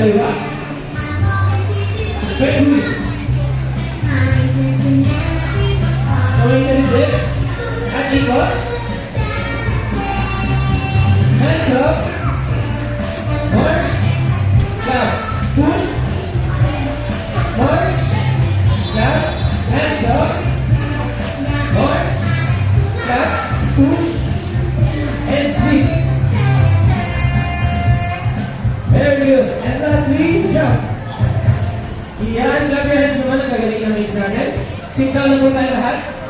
kaliwa. Pwede. Kawin sa dibdib. At ikot. Hands up. More. Left. Push. More. Left. Hands up. More. Left. Push. And sweep. Very good. And lastly, jump. Iyan, grab your hands naman. Nagagaling namin sa akin. Sit down na po tayo lahat.